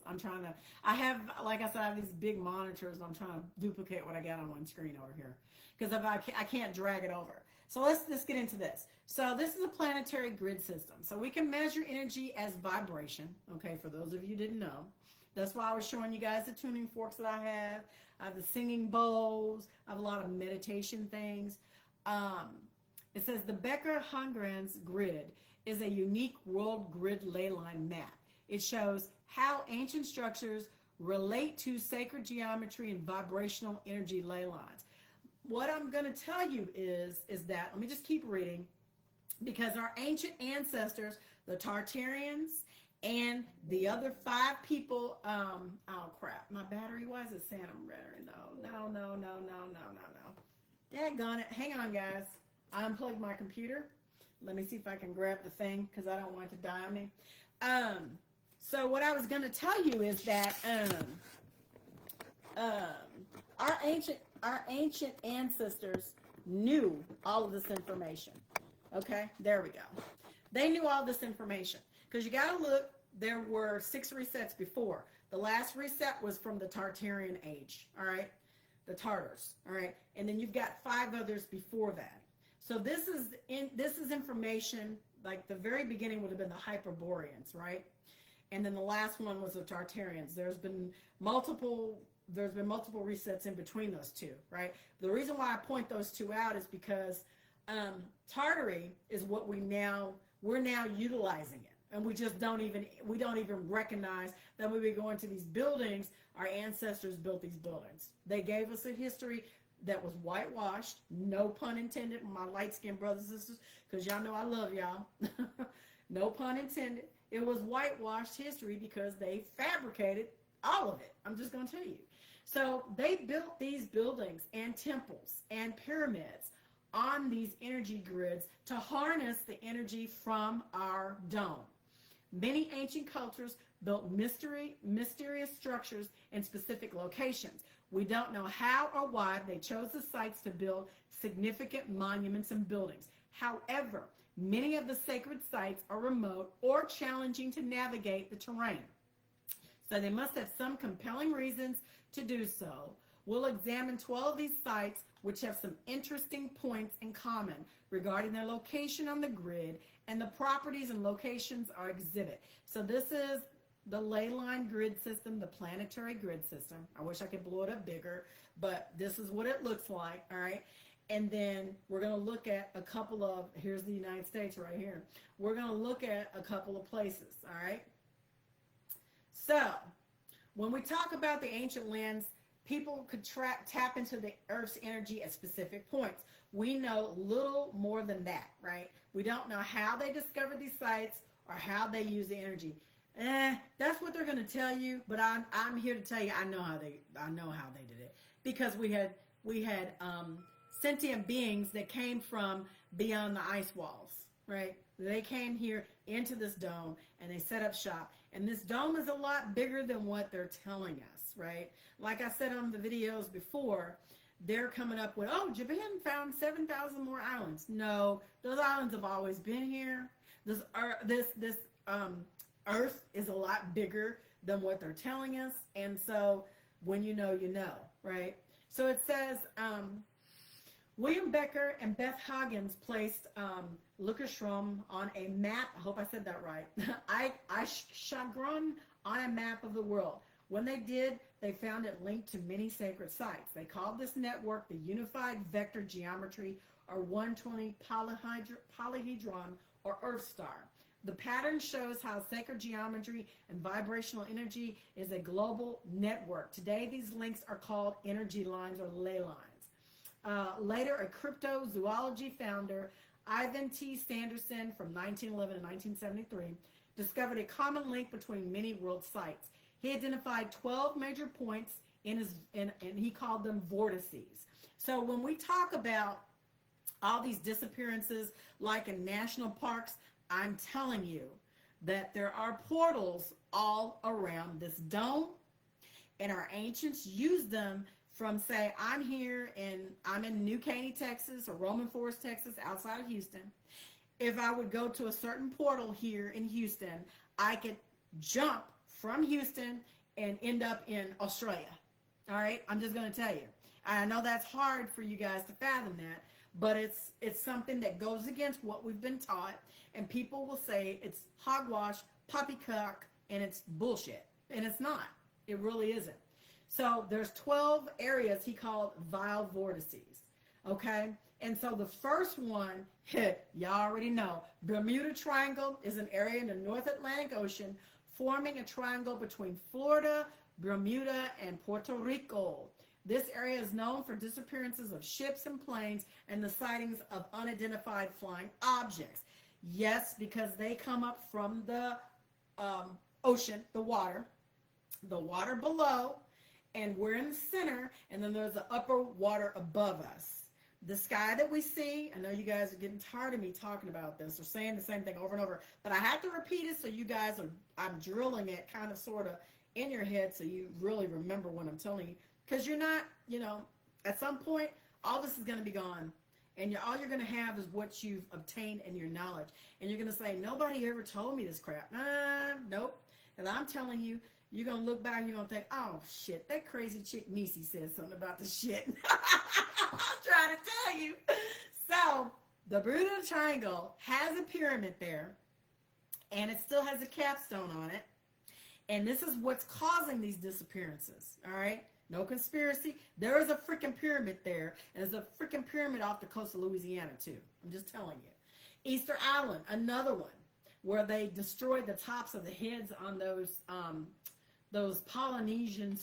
I have, like I said, I have these big monitors. And I'm trying to duplicate what I got on one screen over here. Because I can't drag it over. So let's just get into this. So this is a planetary grid system. So we can measure energy as vibration. Okay, for those of you who didn't know. That's why I was showing you guys the tuning forks that I have. I have the singing bowls. I have a lot of meditation things. It says the Becker-Hungrens grid is a unique world grid ley line map. It shows how ancient structures relate to sacred geometry and vibrational energy ley lines. What I'm going to tell you is that, let me just keep reading, because our ancient ancestors, the Tartarians, and the other 5 people, oh crap, my battery, why is it saying I'm battery? No. Daggone it. Hang on, guys. I unplugged my computer. Let me see if I can grab the thing, because I don't want it to die on me. So what I was going to tell you is that our ancient ancestors knew all of this information. Okay, there we go. They knew all this information. Because you got to look, there were 6 resets before. The last reset was from the Tartarian age, all right? The Tartars, all right? And then you've got 5 others before that. So this is information, like the very beginning would have been the Hyperboreans, right? And then the last one was the Tartarians. There's been multiple resets in between those 2, right? The reason why I point those 2 out is because Tartary is what we're now utilizing it. And we don't even recognize that when we go into these buildings, our ancestors built these buildings. They gave us a history that was whitewashed, no pun intended, my light-skinned brothers and sisters, because y'all know I love y'all. No pun intended. It was whitewashed history because they fabricated all of it. I'm just going to tell you. So they built these buildings and temples and pyramids on these energy grids to harness the energy from our dome. Many ancient cultures built mysterious structures in specific locations. We don't know how or why they chose the sites to build significant monuments and buildings. However, many of the sacred sites are remote or challenging to navigate the terrain. So they must have some compelling reasons to do so. We'll examine 12 of these sites, which have some interesting points in common regarding their location on the grid and the properties and locations are exhibit. So this is the ley line grid system, the planetary grid system. I wish I could blow it up bigger, but this is what it looks like, all right? And then we're going to look at a couple of, here's the United States right here. We're going to look at a couple of places, all right? So when we talk about the ancient lands, people could tap into the Earth's energy at specific points. We know little more than that, right? We don't know how they discovered these sites or how they use the energy. That's what they're going to tell you, but I'm here to tell you I know how they did it, because we had sentient beings that came from beyond the ice walls, right? They came here into this dome and they set up shop, and this dome is a lot bigger than what they're telling us, right? Like I said on the videos before, they're coming up with, oh, Japan found 7,000 more islands. No, those islands have always been here. This Earth is a lot bigger than what they're telling us, and so when you know, right? So it says, William Becker and Beth Huggins placed Lucasstrom on a map. I hope I said that right. Chagrin on a map of the world. When they did, they found it linked to many sacred sites. They called this network the Unified Vector Geometry, or 120 polyhedron, or Earth Star. The pattern shows how sacred geometry and vibrational energy is a global network. Today, these links are called energy lines or ley lines. Later, a cryptozoology founder, Ivan T. Sanderson, from 1911 to 1973, discovered a common link between many world sites. He identified 12 major points and he called them vortices. So when we talk about all these disappearances, like in national parks, I'm telling you that there are portals all around this dome, and our ancients used them from, say, I'm in New Caney, Texas, or Roman Forest, Texas, outside of Houston. If I would go to a certain portal here in Houston, I could jump from Houston and end up in Australia. All right, I'm just going to tell you. I know that's hard for you guys to fathom that, but it's something that goes against what we've been taught, and people will say it's hogwash, poppycock, and it's bullshit, and it's not. It really isn't. So there's 12 areas he called vile vortices, okay? And so the first one, y'all already know, Bermuda Triangle is an area in the North Atlantic Ocean forming a triangle between Florida, Bermuda, and Puerto Rico. This area is known for disappearances of ships and planes and the sightings of unidentified flying objects. Yes, because they come up from the ocean, the water below, and we're in the center, and then there's the upper water above us. The sky that we see, I know you guys are getting tired of me talking about this or saying the same thing over and over, but I have to repeat it so you guys I'm drilling it kind of sort of in your head so you really remember what I'm telling you. Because you're not, at some point, all this is going to be gone. And all you're going to have is what you've obtained in your knowledge. And you're going to say, nobody ever told me this crap. Nope. And I'm telling you, you're going to look back and you're going to think, oh, shit, that crazy chick Nisi said something about this shit. I'm trying to tell you. So, the Bermuda Triangle has a pyramid there, and it still has a capstone on it. And this is what's causing these disappearances, all right? No conspiracy. There is a freaking pyramid there. And there's a freaking pyramid off the coast of Louisiana, too. I'm just telling you. Easter Island, another one, where they destroyed the tops of the heads on those Polynesian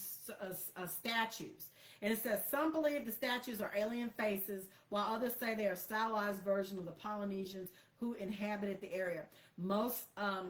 statues. And it says, some believe the statues are alien faces, while others say they are stylized versions of the Polynesians who inhabited the area. Most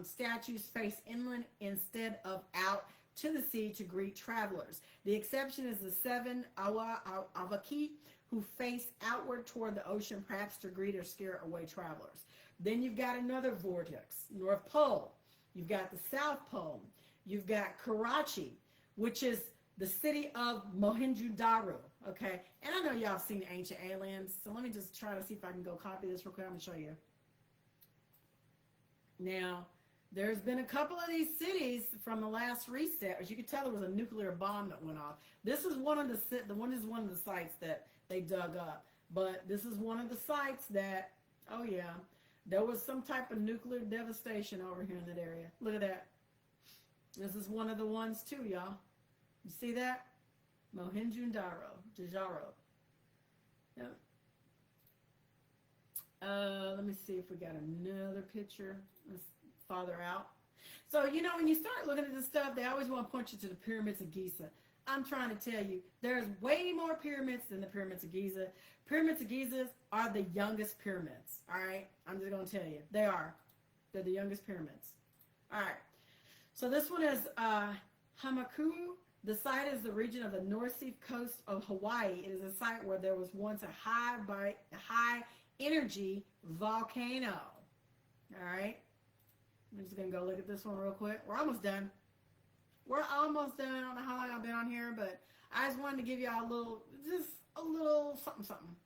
statues face inland instead of out to the sea to greet travelers. The exception is the 7 Avaki, who face outward toward the ocean, perhaps to greet or scare away travelers. Then you've got another vortex, North Pole. You've got the South Pole. You've got Karachi, which is the city of Mohenjo-Daro, okay? And I know y'all have seen Ancient Aliens, so let me just try to see if I can go copy this real quick. I'm going to show you. Now, there's been a couple of these cities from the last reset. As you can tell, there was a nuclear bomb that went off. This is one of the sites that they dug up. But this is one of the sites that, oh yeah, there was some type of nuclear devastation over here in that area. Look at that. This is one of the ones too, y'all. You see that? Mohenjo-Daro. Yep. Let me see if we got another picture. Let's farther out. So, you know, when you start looking at this stuff, they always want to point you to the pyramids of Giza. I'm trying to tell you, there's way more pyramids than the pyramids of Giza. Pyramids of Giza are the youngest pyramids. All right? I'm just going to tell you. They are. They're the youngest pyramids. All right. So this one is Hamakuru. The site is the region of the North Sea coast of Hawaii. It is a site where there was once a high energy volcano. All right. I'm just going to go look at this one real quick. We're almost done. We're almost done. I don't know how long I've been on here, but I just wanted to give y'all a little something.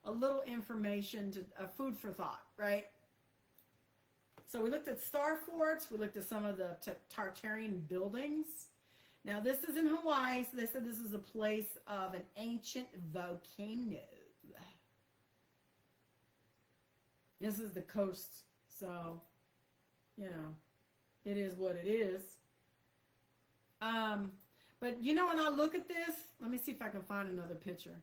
A little information, food for thought, right? So we looked at star forts. We looked at some of the Tartarian buildings. Now this is in Hawaii, so they said this is a place of an ancient volcano. This is the coast, so, you know, it is what it is. But, you know, when I look at this, let me see if I can find another picture.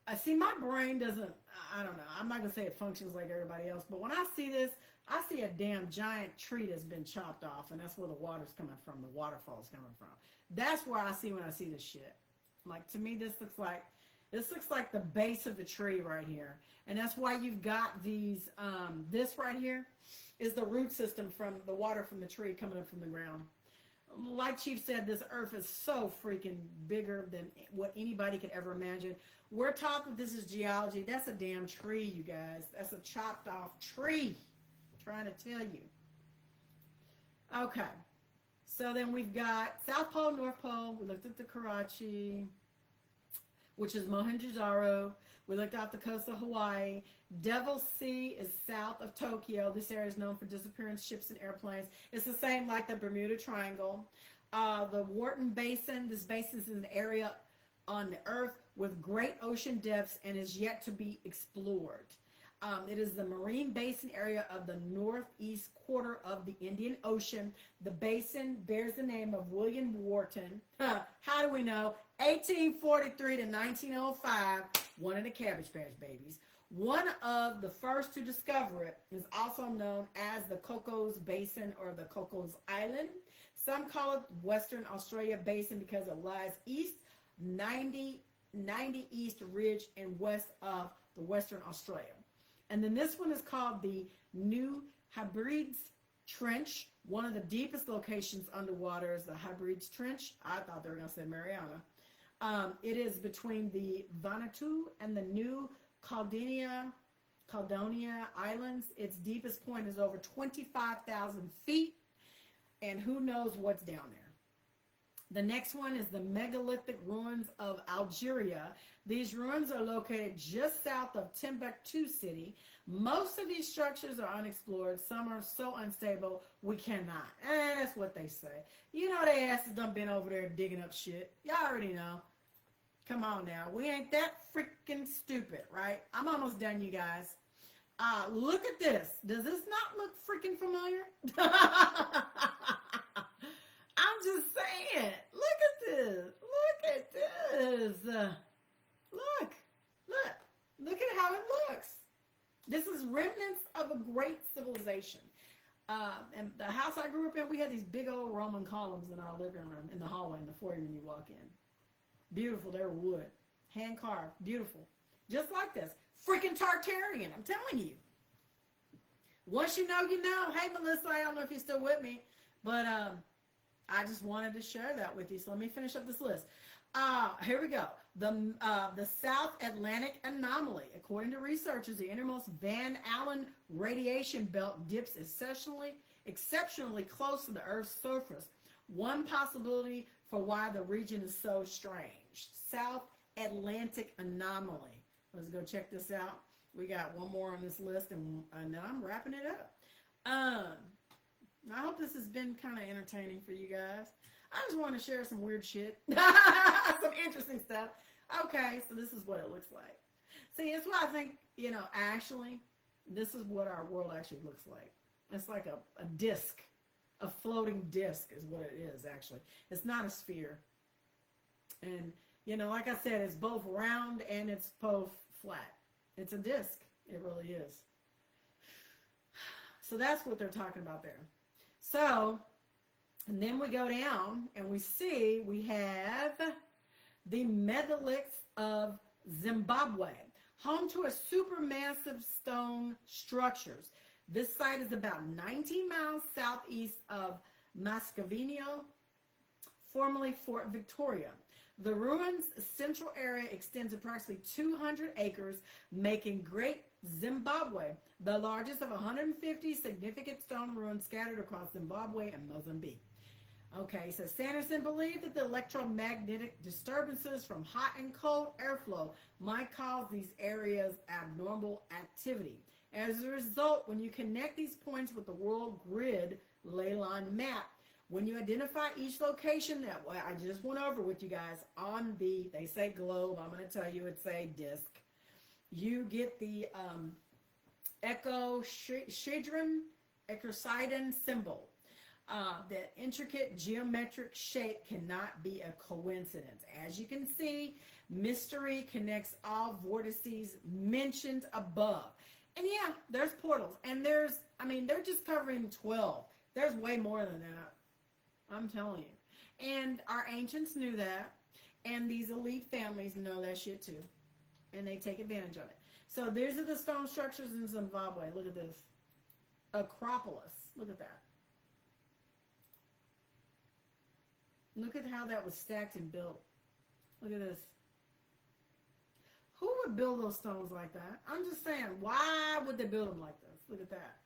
I see my brain doesn't, I don't know, I'm not going to say it functions like everybody else, but when I see this, I see a damn giant tree that's been chopped off, and that's where the water's coming from, the waterfall's coming from. That's where I see when I see this shit. Like, to me, this looks like the base of the tree right here. And that's why you've got these, this right here is the root system from the water from the tree coming up from the ground. Like Chief said, this earth is so freaking bigger than what anybody could ever imagine. We're taught that this is geology. That's a damn tree, you guys. That's a chopped off tree. I'm trying to tell you. Okay. So then we've got South Pole, North Pole. We looked at the Karachi, which is Mohenjo-Daro. We looked off the coast of Hawaii. Devil Sea is south of Tokyo. This area is known for disappearing ships and airplanes. It's the same like the Bermuda Triangle. The Wharton Basin. This basin is an area on the earth with great ocean depths and is yet to be explored. It is the marine basin area of the northeast quarter of the Indian Ocean. The basin bears the name of William Wharton. How do we know? 1843 to 1905, one of the Cabbage Patch Babies. One of the first to discover it is also known as the Cocos Basin or the Cocos Island. Some call it Western Australia Basin because it lies east 90 East Ridge and west of the Western Australia. And then this one is called the New Hebrides Trench. One of the deepest locations underwater is the Hebrides Trench. I thought they were going to say Mariana. It is between the Vanuatu and the New Caledonia Islands. Its deepest point is over 25,000 feet. And who knows what's down there. The next one is the megalithic ruins of Algeria. These ruins are located just south of Timbuktu city. Most of these structures are unexplored. Some are so unstable, we cannot. That's what they say. You know they asses done been over there digging up shit. Y'all already know. Come on now. We ain't that freaking stupid, right? I'm almost done, you guys. Look at this. Does this not look freaking familiar? I'm just saying. Look at this. Look at this. Look at how it looks. This is remnants of a great civilization. And the house I grew up in, we had these big old Roman columns in our living room, in the hallway, in the foyer when you walk in. Beautiful. They're wood. Hand carved. Beautiful. Just like this. Freaking Tartarian. I'm telling you. Once you know, you know. Hey, Melissa, I don't know if you're still with me, but I just wanted to share that with you. So let me finish up this list. Here we go. The South Atlantic anomaly. According to researchers, the innermost Van Allen radiation belt dips exceptionally close to the Earth's surface. One possibility for why the region is so strange. South Atlantic anomaly. Let's go check this out. We got one more on this list, and then I'm wrapping it up. I hope this has been kind of entertaining for you guys. I just want to share some weird shit, some interesting stuff. Okay, so this is what it looks like. See, that's why I think, actually, this is what our world actually looks like. It's like a disc, a floating disc is what it is, actually. It's not a sphere. And, like I said, it's both round and it's both flat. It's a disc. It really is. So that's what they're talking about there. So, and then we go down and we see we have the megaliths of Zimbabwe, home to a supermassive stone structures. This site is about 19 miles southeast of Mascavinho, formerly Fort Victoria. The ruins' central area extends approximately 200 acres, making Great Zimbabwe the largest of 150 significant stone ruins scattered across Zimbabwe and Mozambique. Okay, so Sanderson believed that the electromagnetic disturbances from hot and cold airflow might cause these areas abnormal activity. As a result, when you connect these points with the world grid ley line map, when you identify each location that way, I just went over with you guys on they say globe, I'm going to tell you it's a disc. You get the ecosahedron symbol. That intricate geometric shape cannot be a coincidence. As you can see, mystery connects all vortices mentioned above. And yeah, there's portals. And they're just covering 12. There's way more than that. I'm telling you. And our ancients knew that. And these elite families know that shit too. And they take advantage of it. So these are the stone structures in Zimbabwe. Look at this. Acropolis. Look at that. Look at how that was stacked and built. Look at this. Who would build those stones like that? I'm just saying, why would they build them like this? Look at that.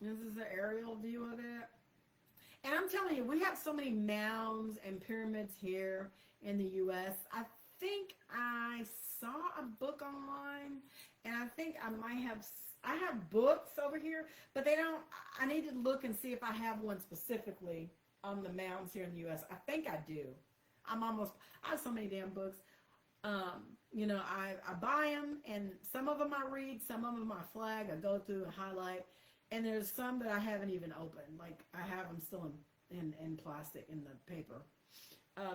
This is an aerial view of it. And I'm telling you, we have so many mounds and pyramids here in the U.S. I think I saw a book online, and I think I have books over here, but I need to look and see if I have one specifically on the mounds here in the U.S. I think I do. I have so many damn books. I buy them, and some of them I read, some of them I flag, I go through and highlight, and there's some that I haven't even opened. Like, I have them still in plastic, in the paper.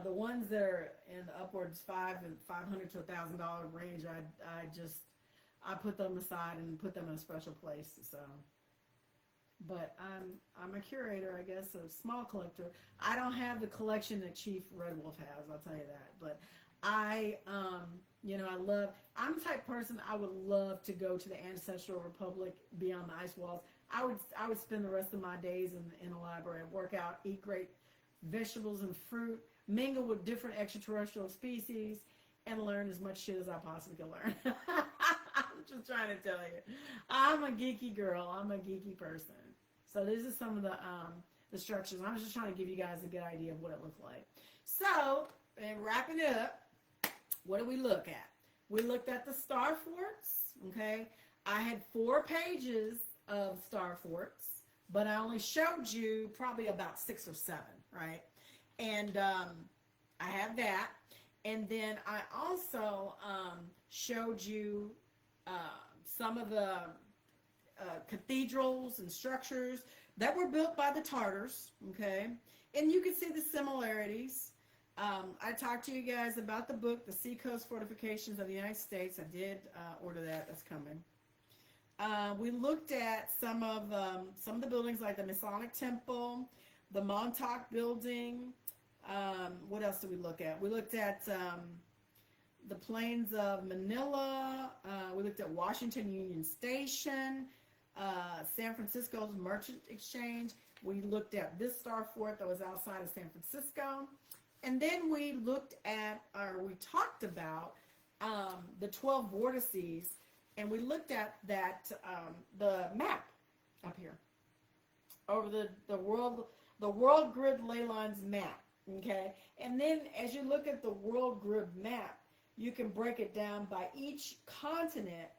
The ones that are in the upwards $500 to $1,000 range, I put them aside and put them in a special place. So, but I'm a curator, I guess, a small collector. I don't have the collection that Chief Red Wolf has, I'll tell you that. But I'm the type of person, I would love to go to the Ancestral Republic, be on the ice walls. I would spend the rest of my days in a library, work out, eat great vegetables and fruit, mingle with different extraterrestrial species, and learn as much shit as I possibly can learn. I'm just trying to tell you. I'm a geeky girl. I'm a geeky person. So these are some of the structures. I'm just trying to give you guys a good idea of what it looked like. So, and wrapping it up, what did we look at? We looked at the star forts, okay? I had 4 pages of star forts, but I only showed you probably about 6 or 7, right? And I have that. And then I also showed you some of the cathedrals and structures that were built by the Tartars, okay? And you can see the similarities. I talked to you guys about the book, The Seacoast Fortifications of the United States. I did order that. That's coming. We looked at some of the buildings, like the Masonic Temple, the Montauk Building. What else did we look at? We looked at the plains of Manila. We looked at Washington Union Station, San Francisco's Merchant Exchange. We looked at this star fort that was outside of San Francisco. And then we looked at, or we talked about the 12 vortices, and we looked at that, the map up here, over the world grid ley lines map, okay? And then as you look at the world grid map, you can break it down by each continent,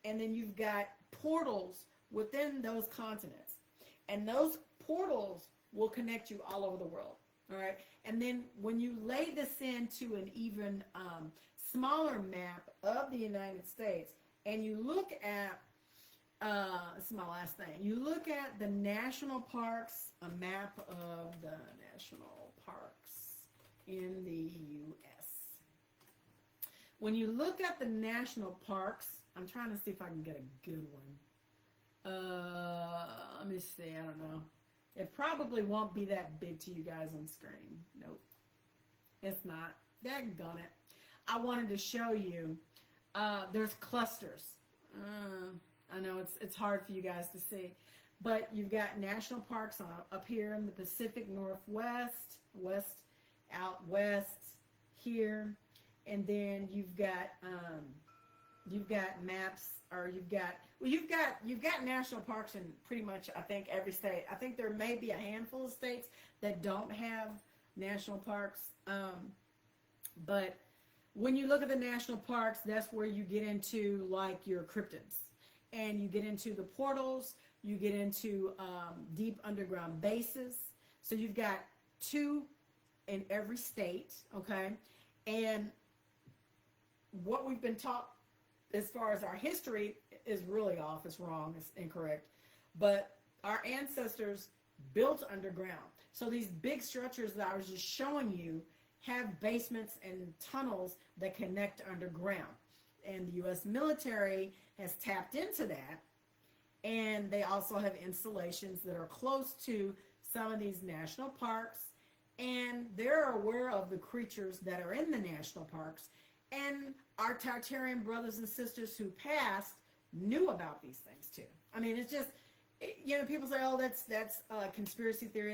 and then you've got portals within those continents. And those portals will connect you all over the world, all right? And then when you lay this into an even smaller map of the United States, and you look at, this is my last thing, you look at the national parks, a map of the national parks in the U.S. When you look at the national parks, I'm trying to see if I can get a good one. Let me see, I don't know. It probably won't be that big to you guys on screen. Nope. It's not. Daggone it. I wanted to show you, there's clusters. I know it's hard for you guys to see. But you've got national parks up here in the Pacific Northwest, out west here. And then you've got maps, or you've got national parks in pretty much, I think, every state. I think there may be a handful of states that don't have national parks. But when you look at the national parks, that's where you get into like your cryptids, and you get into the portals, you get into deep underground bases. So you've got 2 in every state, okay? And what we've been taught as far as our history is really off, it's wrong, it's incorrect. But our ancestors built underground. So these big structures that I was just showing you have basements and tunnels that connect underground. And the U.S. military has tapped into that. And they also have installations that are close to some of these national parks. And they're aware of the creatures that are in the national parks. And our Tartarian brothers and sisters who passed knew about these things too. I mean, it's just, people say, oh, that's conspiracy theory.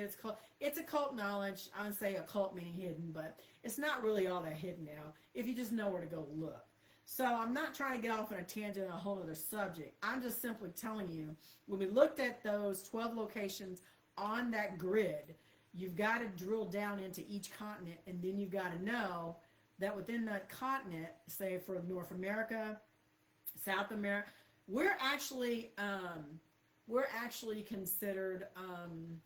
It's occult knowledge. I would say occult meaning hidden, but it's not really all that hidden now if you just know where to go look. So I'm not trying to get off on a tangent on a whole other subject. I'm just simply telling you, when we looked at those 12 locations on that grid, you've got to drill down into each continent, and then you've got to know that within that continent, say for North America, South America, we're actually considered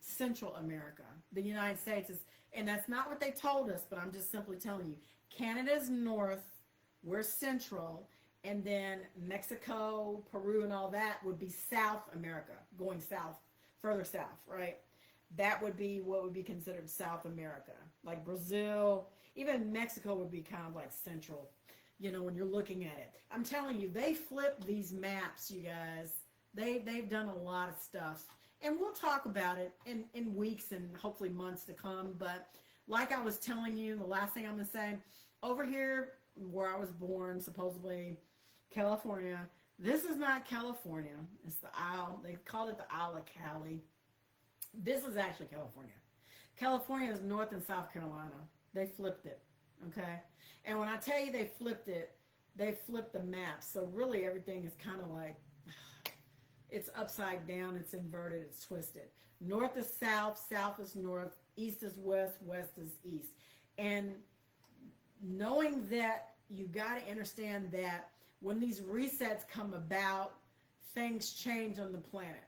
Central America. The United States is, and that's not what they told us, but I'm just simply telling you. Canada's north, we're central, and then Mexico, Peru, and all that would be South America, going south, further south, right? That would be what would be considered South America. Like Brazil, even Mexico would be kind of like central, when you're looking at it. I'm telling you, they flipped these maps, you guys. They've done a lot of stuff. And we'll talk about it in weeks and hopefully months to come. But like I was telling you, the last thing I'm going to say, over here where I was born, supposedly California, this is not California. It's the Isle. They call it the Isle of Cali. This is actually California. California is North and South Carolina. They flipped it, okay? And when I tell you they flipped it, they flipped the map. So really everything is kind of like, it's upside down, it's inverted, it's twisted. North is south, south is north, east is west, west is east. And knowing that, you got to understand that when these resets come about, things change on the planet,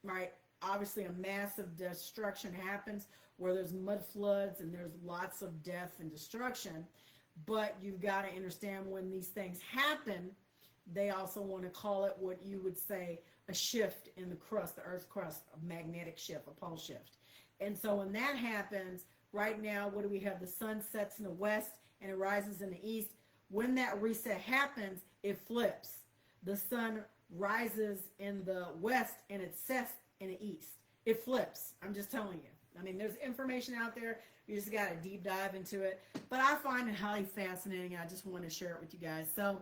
right? Obviously, a massive destruction happens where there's mud floods and there's lots of death and destruction. But you've got to understand when these things happen, they also want to call it what you would say a shift in the crust, the Earth's crust, a magnetic shift, a pole shift. And so when that happens, right now, what do we have? The sun sets in the west and it rises in the east. When that reset happens, it flips. The sun rises in the west and it sets in the east. It flips. I'm just telling you. I mean, there's information out there. You just got to deep dive into it. But I find it highly fascinating. I just want to share it with you guys. So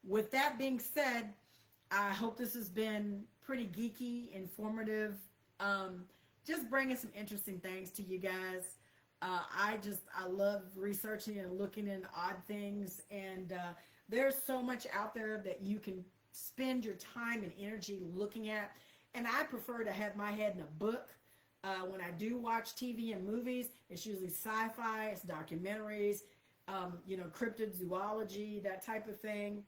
with that being said, I hope this has been pretty geeky, informative. just bringing some interesting things to you guys. I love researching and looking in odd things, and there's so much out there that you can spend your time and energy looking at. And I prefer to have my head in a book. When I do watch TV and movies, it's usually sci-fi, it's documentaries, cryptozoology, that type of thing,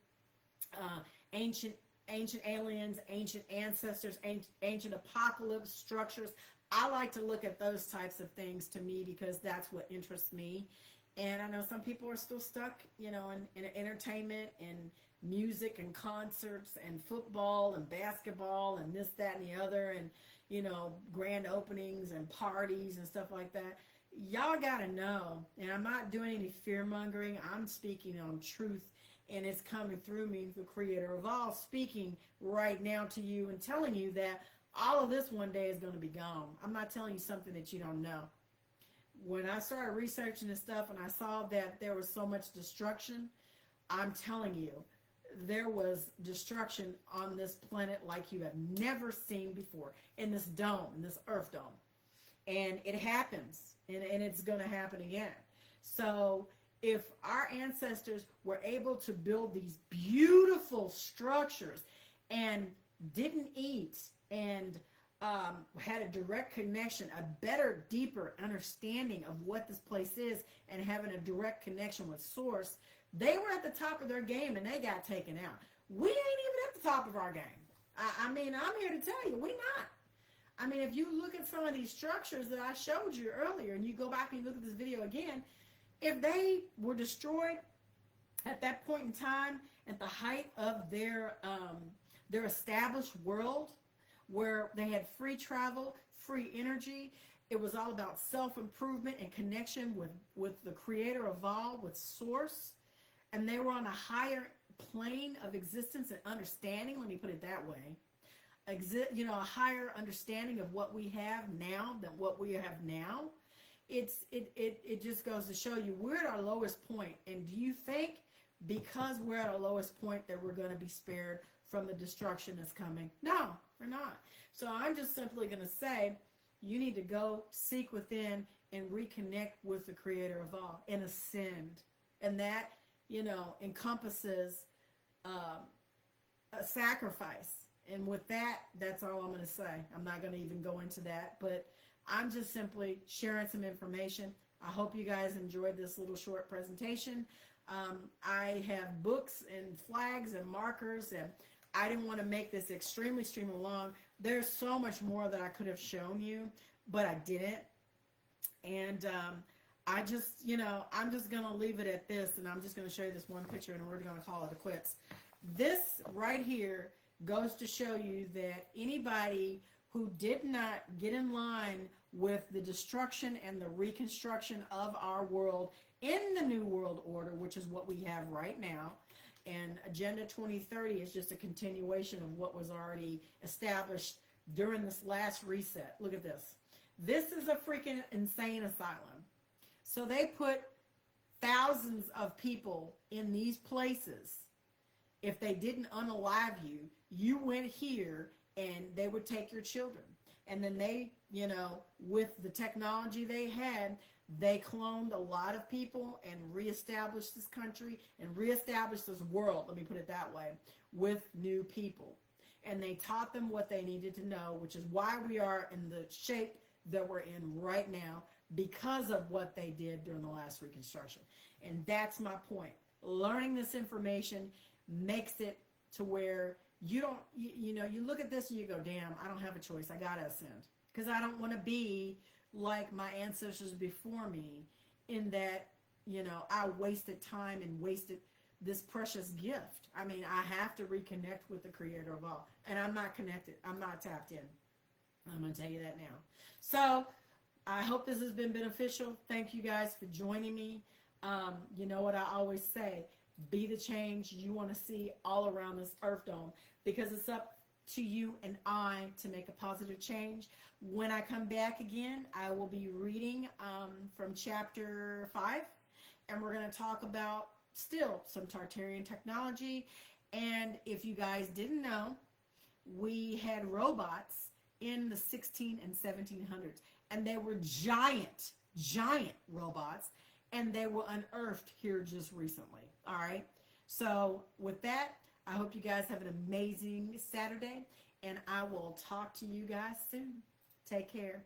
uh, ancient ancient aliens, ancient ancestors, ancient apocalypse structures. I like to look at those types of things to me because that's what interests me. And I know some people are still stuck, in entertainment and music and concerts and football and basketball and this, that, and the other, and, grand openings and parties and stuff like that. Y'all got to know, and I'm not doing any fear mongering, I'm speaking on truth, and it's coming through me, the creator of all, speaking right now to you and telling you that all of this one day is going to be gone. I'm not telling you something that you don't know. When I started researching this stuff and I saw that there was so much destruction, I'm telling you, there was destruction on this planet like you have never seen before, in this dome, in this Earth dome. And it happens, and it's going to happen again. So if our ancestors were able to build these beautiful structures and didn't eat and had a direct connection, a better, deeper understanding of what this place is, and having a direct connection with source, they were at the top of their game and they got taken out. We ain't even at the top of our game. I mean, I'm here to tell you, we're not. I mean, if you look at some of these structures that I showed you earlier, and you go back and you look at this video again, if they were destroyed at that point in time, at the height of their established world, where they had free travel, free energy, it was all about self-improvement and connection with the creator of all, with source, and they were on a higher plane of existence and understanding, let me put it that way, a higher understanding of what we have now than what we have now. It just goes to show you we're at our lowest point. And do you think because we're at our lowest point that we're going to be spared from the destruction that's coming? No, we're not. So I'm just simply going to say you need to go seek within and reconnect with the creator of all and ascend. And that, encompasses a sacrifice. And with that, that's all I'm going to say. I'm not going to even go into that, but I'm just simply sharing some information. I hope you guys enjoyed this little short presentation. I have books and flags and markers, and I didn't want to make this extremely long. There's so much more that I could have shown you, but I didn't. And I just, I'm just going to leave it at this, and I'm just going to show you this one picture, and we're going to call it a quits. This right here goes to show you that anybody who did not get in line with the destruction and the reconstruction of our world in the New World Order, which is what we have right now, and Agenda 2030 is just a continuation of what was already established during this last reset. Look at this. This is a freaking insane asylum. So they put thousands of people in these places. If they didn't unalive you, you went here and they would take your children. And then they, with the technology they had, they cloned a lot of people and reestablished this country and reestablished this world, let me put it that way, with new people. And they taught them what they needed to know, which is why we are in the shape that we're in right now, because of what they did during the last Reconstruction. And that's my point. Learning this information makes it to where you don't, you look at this and you go, damn, I don't have a choice. I got to ascend. Because I don't want to be like my ancestors before me in that, I wasted time and wasted this precious gift. I mean, I have to reconnect with the creator of all. And I'm not connected. I'm not tapped in. I'm going to tell you that now. So I hope this has been beneficial. Thank you guys for joining me. You know what I always say, be the change you want to see all around this Earth Dome, because it's up to you and I to make a positive change. When I come back again, I will be reading from chapter 5, and we're going to talk about still some Tartarian technology. And if you guys didn't know, we had robots in the 16 and 1700s. And they were giant, giant robots. And they were unearthed here just recently. All right. So with that, I hope you guys have an amazing Saturday. And I will talk to you guys soon. Take care.